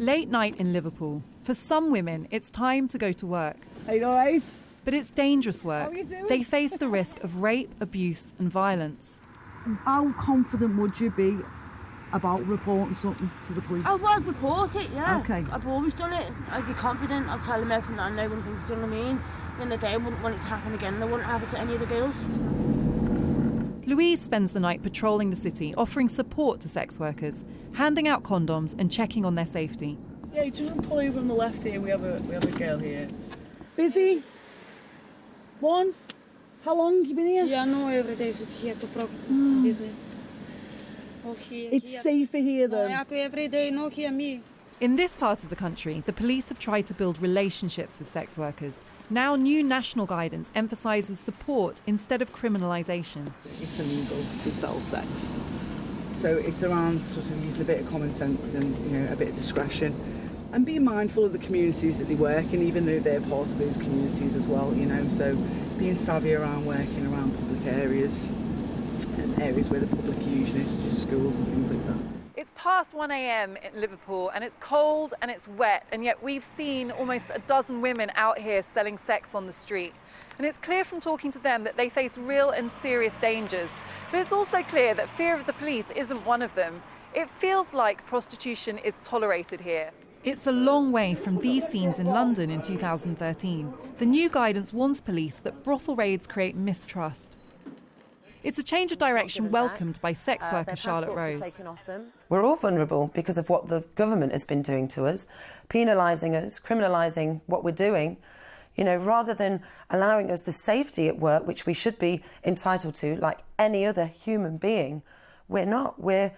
Late night in Liverpool. For some women, it's time to go to work. Are you all right? But it's dangerous work. How are you doing? They face the risk of rape, abuse and violence. How confident would you be about reporting something to the police? I would report it, yeah. Okay. I've always done it. I'd be confident. I'd tell them everything that I know when things, do you know what I mean? Then the day I wouldn't want it to happen again. I wouldn't have it to any of the girls. Louise spends the night patrolling the city, offering support to sex workers, handing out condoms and checking on their safety. Yeah, just pull over on the left here. We have a girl here. Busy? One? How long you been here? Yeah, no, every day is here to business. Oh, It's safer here though. Yeah, every day, no here me. In this part of the country, the police have tried to build relationships with sex workers. Now new national guidance emphasises support instead of criminalisation. It's illegal to sell sex. So it's around sort of using a bit of common sense and, you know, a bit of discretion. And being mindful of the communities that they work in, even though they're part of those communities as well, you know. So being savvy around working around public areas and areas where the public are usually, such as schools and things like that. It's past 1 a.m. in Liverpool and it's cold and it's wet, and yet we've seen almost a dozen women out here selling sex on the street. And it's clear from talking to them that they face real and serious dangers. But it's also clear that fear of the police isn't one of them. It feels like prostitution is tolerated here. It's a long way from these scenes in London in 2013. The new guidance warns police that brothel raids create mistrust. It's a change of direction welcomed by sex worker Charlotte Rose. We're all vulnerable because of what the government has been doing to us, penalising us, criminalising what we're doing, you know, rather than allowing us the safety at work, which we should be entitled to, like any other human being. We're not. We're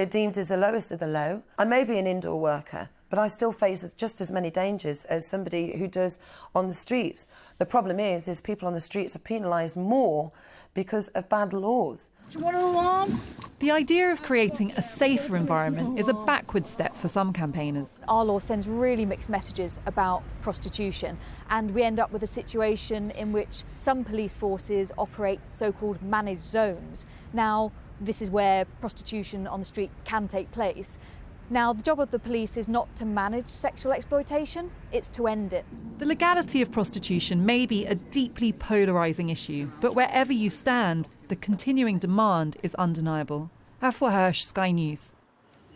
deemed as the lowest of the low. I may be an indoor worker, but I still face just as many dangers as somebody who does on the streets. The problem is people on the streets are penalised more because of bad laws. Do you want an alarm? The idea of creating a safer environment is a backward step for some campaigners. Our law sends really mixed messages about prostitution, and we end up with a situation in which some police forces operate so-called managed zones. Now, this is where prostitution on the street can take place. Now, the job of the police is not to manage sexual exploitation, it's to end it. The legality of prostitution may be a deeply polarising issue, but wherever you stand, the continuing demand is undeniable. Afua Hirsch, Sky News.